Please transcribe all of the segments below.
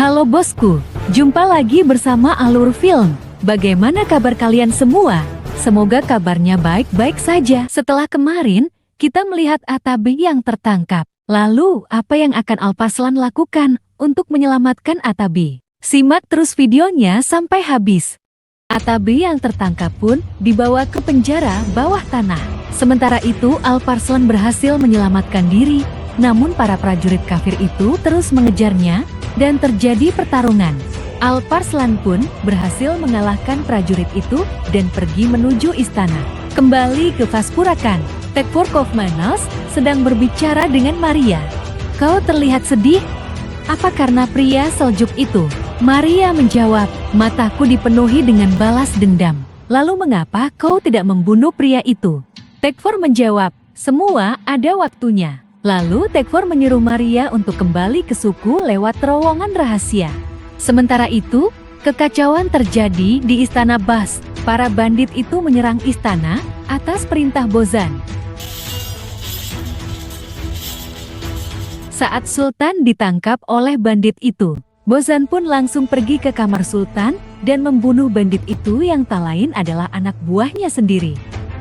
Halo bosku, jumpa lagi bersama Alur Film. Bagaimana kabar kalian semua? Semoga kabarnya baik-baik saja. Setelah kemarin, kita melihat Atabe yang tertangkap. Lalu, apa yang akan Alparslan lakukan untuk menyelamatkan Atabe? Simak terus videonya sampai habis. Atabe yang tertangkap pun dibawa ke penjara bawah tanah. Sementara itu, Alparslan berhasil menyelamatkan diri. Namun para prajurit kafir itu terus mengejarnya dan terjadi pertarungan. Alparslan pun berhasil mengalahkan prajurit itu dan pergi menuju istana. Kembali ke Vaspurakan, Tekfur Kaufmanos sedang berbicara dengan Maria. Kau terlihat sedih? Apa karena pria Seljuk itu? Maria menjawab, mataku dipenuhi dengan balas dendam. Lalu mengapa kau tidak membunuh pria itu? Tekfur menjawab, semua ada waktunya. Lalu Tekfur menyuruh Maria untuk kembali ke suku lewat terowongan rahasia. Sementara itu, kekacauan terjadi di istana Bas. Para bandit itu menyerang istana atas perintah Bozan. Saat Sultan ditangkap oleh bandit itu, Bozan pun langsung pergi ke kamar Sultan dan membunuh bandit itu yang tak lain adalah anak buahnya sendiri.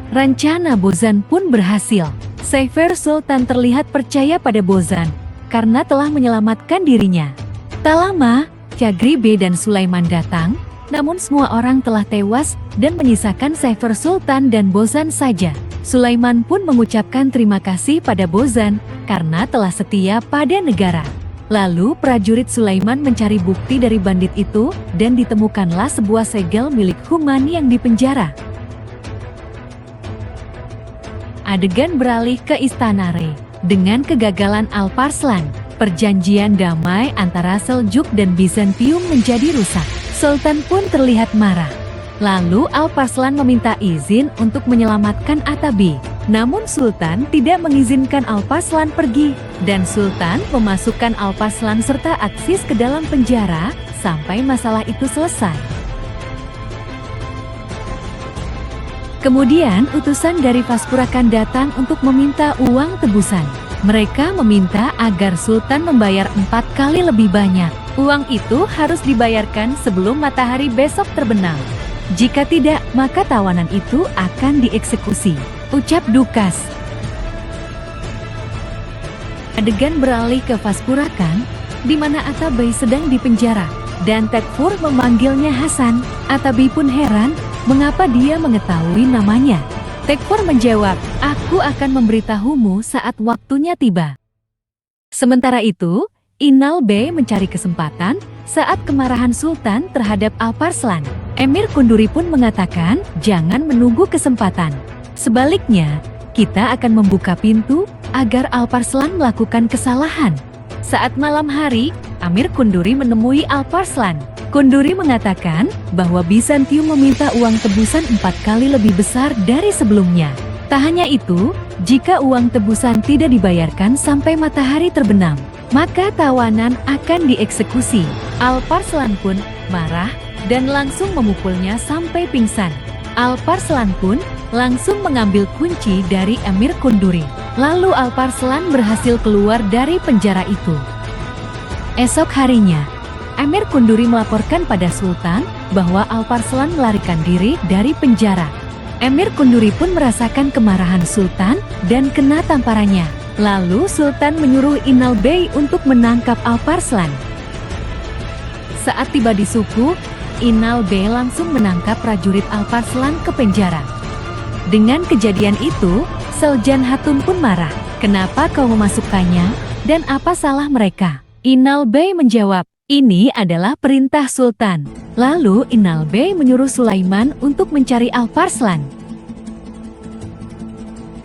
Rencana Bozan pun berhasil. Seifer Sultan terlihat percaya pada Bozan karena telah menyelamatkan dirinya. Tak lama, Cagribe dan Sulaiman datang, namun semua orang telah tewas dan menyisakan Seifer Sultan dan Bozan saja. Sulaiman pun mengucapkan terima kasih pada Bozan karena telah setia pada negara. Lalu prajurit Sulaiman mencari bukti dari bandit itu dan ditemukanlah sebuah segel milik Human yang dipenjara. Adegan beralih ke Istana Re. Dengan kegagalan Alparslan, perjanjian damai antara Seljuk dan Bizantium menjadi rusak. Sultan pun terlihat marah. Lalu Alparslan meminta izin untuk menyelamatkan Atabe. Namun Sultan tidak mengizinkan Alparslan pergi, dan Sultan memasukkan Alparslan serta Aksis ke dalam penjara sampai masalah itu selesai. Kemudian utusan dari Vaspurakan datang untuk meminta uang tebusan. Mereka meminta agar Sultan membayar 4 kali lebih banyak. Uang itu harus dibayarkan sebelum matahari besok terbenam. Jika tidak, maka tawanan itu akan dieksekusi. Ucap Dukas. Adegan beralih ke Vaspurakan, di mana Atabe sedang dipenjara, dan Tekfur memanggilnya Hasan. Atabe pun heran, mengapa dia mengetahui namanya. Tekfur menjawab, aku akan memberitahumu saat waktunya tiba. Sementara itu, Inal Bey mencari kesempatan saat kemarahan Sultan terhadap Alparslan. Emir Kunduri pun mengatakan, jangan menunggu kesempatan. Sebaliknya, kita akan membuka pintu agar Alparslan melakukan kesalahan. Saat malam hari, Amir Kunduri menemui Alparslan. Kunduri mengatakan bahwa Bizantium meminta uang tebusan 4 kali lebih besar dari sebelumnya. Tak hanya itu, jika uang tebusan tidak dibayarkan sampai matahari terbenam, maka tawanan akan dieksekusi. Alparslan pun marah dan langsung memukulnya sampai pingsan. Alparslan pun langsung mengambil kunci dari Emir Kunduri. Lalu Alparslan berhasil keluar dari penjara itu. Esok harinya, Emir Kunduri melaporkan pada Sultan bahwa Alparslan melarikan diri dari penjara. Emir Kunduri pun merasakan kemarahan Sultan dan kena tamparannya. Lalu Sultan menyuruh Inal Bey untuk menangkap Alparslan. Saat tiba di suku, Inal Bey langsung menangkap prajurit Alparslan ke penjara. Dengan kejadian itu, Seljan Hatun pun marah. Kenapa kau memasukkannya? Dan apa salah mereka? Inal Bey menjawab, ini adalah perintah Sultan. Lalu Inal Bey menyuruh Sulaiman untuk mencari Alparslan.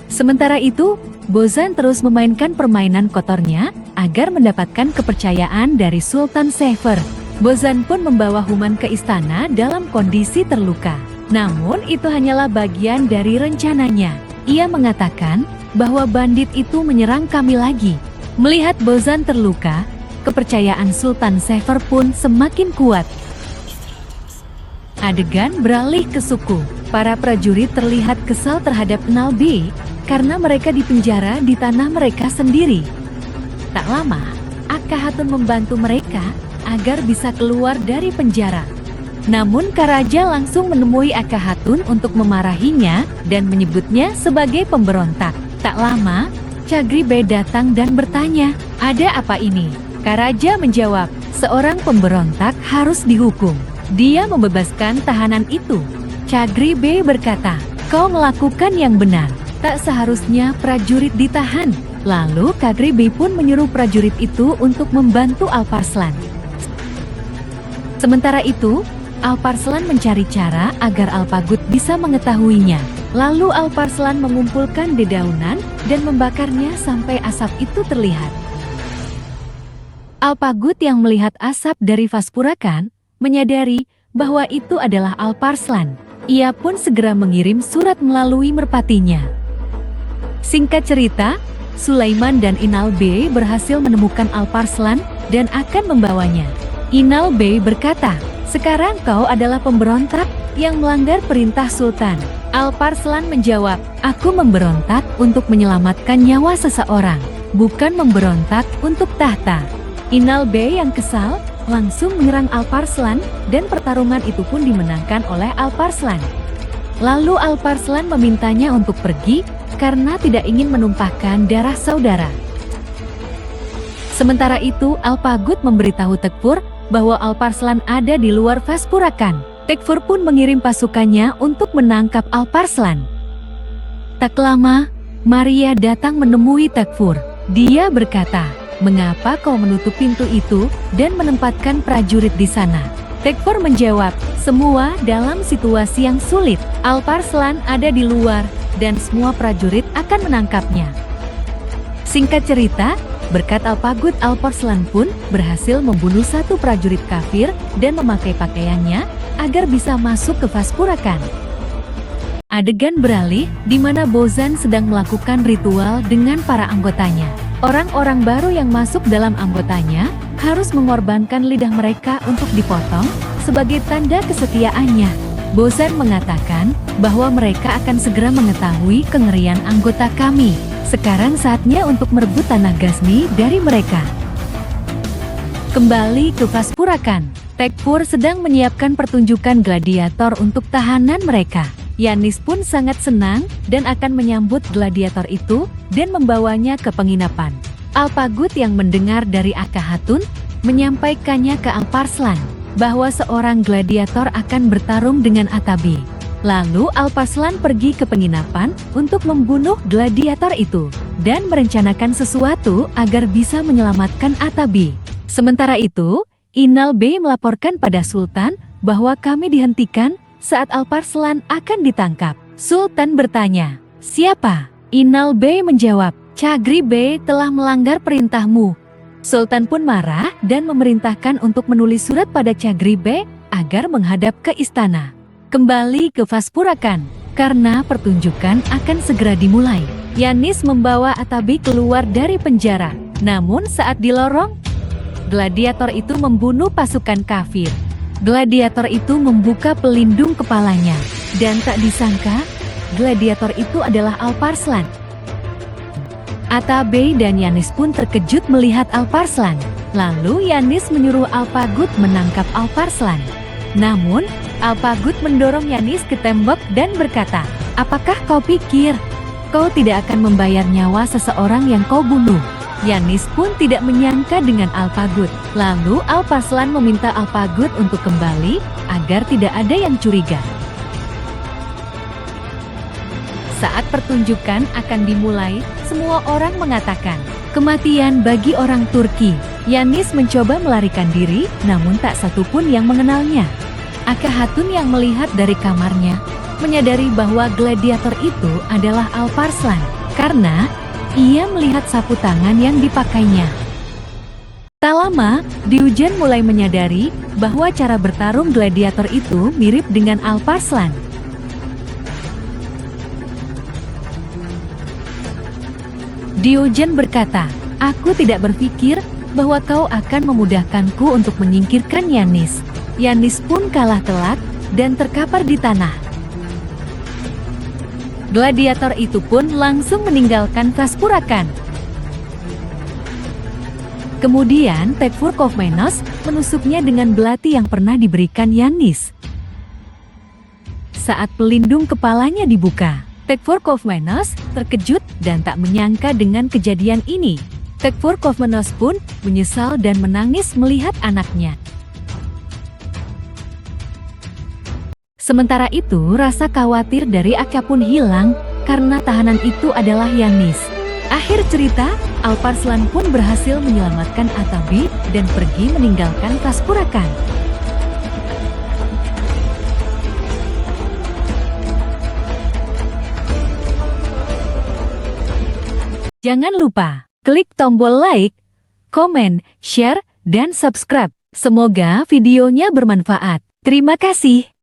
Sementara itu, Bozan terus memainkan permainan kotornya agar mendapatkan kepercayaan dari Sultan Seifer. Bozan pun membawa Human ke istana dalam kondisi terluka. Namun itu hanyalah bagian dari rencananya. Ia mengatakan bahwa bandit itu menyerang kami lagi. Melihat Bozan terluka, kepercayaan Sultan Seifer pun semakin kuat. Adegan beralih ke suku. Para prajurit terlihat kesal terhadap Inal Bey karena mereka dipenjara di tanah mereka sendiri. Tak lama, Akka Hatun membantu mereka agar bisa keluar dari penjara. Namun Karaja langsung menemui Akahatun untuk memarahinya dan menyebutnya sebagai pemberontak. Tak lama, Cagribe datang dan bertanya, "Ada apa ini?" Karaja menjawab, "Seorang pemberontak harus dihukum." Dia membebaskan tahanan itu. Cagribe berkata, "Kau melakukan yang benar. Tak seharusnya prajurit ditahan." Lalu Cagribe pun menyuruh prajurit itu untuk membantu Alparslan. Sementara itu, Alparslan mencari cara agar Alpagut bisa mengetahuinya. Lalu Alparslan mengumpulkan dedaunan dan membakarnya sampai asap itu terlihat. Alpagut yang melihat asap dari Vaspurakan menyadari bahwa itu adalah Alparslan. Ia pun segera mengirim surat melalui merpatinya. Singkat cerita, Sulaiman dan Inalbey berhasil menemukan Alparslan dan akan membawanya. Inalbey berkata, "Sekarang kau adalah pemberontak yang melanggar perintah Sultan." Alparslan menjawab, "Aku memberontak untuk menyelamatkan nyawa seseorang, bukan memberontak untuk tahta." Inalbey yang kesal langsung menyerang Alparslan dan pertarungan itu pun dimenangkan oleh Alparslan. Lalu Alparslan memintanya untuk pergi karena tidak ingin menumpahkan darah saudara. Sementara itu Alpagut memberitahu Tekfur bahwa Alparslan ada di luar Vaspurakan. Tekfur pun mengirim pasukannya untuk menangkap Alparslan. Tak lama, Maria datang menemui Tekfur. Dia berkata, "Mengapa kau menutup pintu itu dan menempatkan prajurit di sana?" Tekfur menjawab, "Semua dalam situasi yang sulit. Alparslan ada di luar dan semua prajurit akan menangkapnya." Singkat cerita, berkat Alpagut, Alparslan pun berhasil membunuh satu prajurit kafir dan memakai pakaiannya agar bisa masuk ke Vaspurakan. Adegan beralih di mana Bozan sedang melakukan ritual dengan para anggotanya. Orang-orang baru yang masuk dalam anggotanya harus mengorbankan lidah mereka untuk dipotong sebagai tanda kesetiaannya. Bozan mengatakan bahwa mereka akan segera mengetahui kengerian anggota kami. Sekarang saatnya untuk merebut tanah Ghazni dari mereka. Kembali ke Vaspurakan, Tekfur sedang menyiapkan pertunjukan gladiator untuk tahanan mereka. Yanis pun sangat senang dan akan menyambut gladiator itu dan membawanya ke penginapan. Alpagut yang mendengar dari Akahatun menyampaikannya ke Alparslan bahwa seorang gladiator akan bertarung dengan Atabi. Lalu Alparslan pergi ke penginapan untuk membunuh gladiator itu dan merencanakan sesuatu agar bisa menyelamatkan Atabi. Sementara itu, Inalbey melaporkan pada Sultan bahwa kami dihentikan saat Alparslan akan ditangkap. Sultan bertanya, "Siapa?" Inalbey menjawab, "Cagribe telah melanggar perintahmu." Sultan pun marah dan memerintahkan untuk menulis surat pada Cagribe agar menghadap ke istana. Kembali ke Vaspurakan, karena pertunjukan akan segera dimulai. Yanis membawa Atabi keluar dari penjara. Namun saat di lorong, gladiator itu membunuh pasukan kafir. Gladiator itu membuka pelindung kepalanya, dan tak disangka, gladiator itu adalah Alparslan. Atabe dan Yanis pun terkejut melihat Alparslan. Lalu Yanis menyuruh Alpagut menangkap Alparslan. Namun, Alpagut mendorong Yanis ke tembok dan berkata, "Apakah kau pikir kau tidak akan membayar nyawa seseorang yang kau bunuh?" Yanis pun tidak menyangka dengan Alpagut. Lalu Alparslan meminta Alpagut untuk kembali agar tidak ada yang curiga. Saat pertunjukan akan dimulai, semua orang mengatakan, "Kematian bagi orang Turki." Yanis mencoba melarikan diri, namun tak satu pun yang mengenalnya. Akahatun yang melihat dari kamarnya, menyadari bahwa gladiator itu adalah Alparslan, karena ia melihat sapu tangan yang dipakainya. Tak lama, Diogen mulai menyadari bahwa cara bertarung gladiator itu mirip dengan Alparslan. Diogen berkata, "Aku tidak berpikir bahwa kau akan memudahkanku untuk menyingkirkan Yanis." Yanis pun kalah telak dan terkapar di tanah. Gladiator itu pun langsung meninggalkan Vaspurakan. Kemudian Tekfur Kovmenos menusuknya dengan belati yang pernah diberikan Yannis. Saat pelindung kepalanya dibuka, Tekfur Kovmenos terkejut dan tak menyangka dengan kejadian ini. Tekfur Kovmenos pun menyesal dan menangis melihat anaknya. Sementara itu, rasa khawatir dari Aka pun hilang karena tahanan itu adalah Yannis. Akhir cerita, Alparslan pun berhasil menyelamatkan Atabi dan pergi meninggalkan Vaspurakan. Jangan lupa klik tombol like, komen, share, dan subscribe. Semoga videonya bermanfaat. Terima kasih.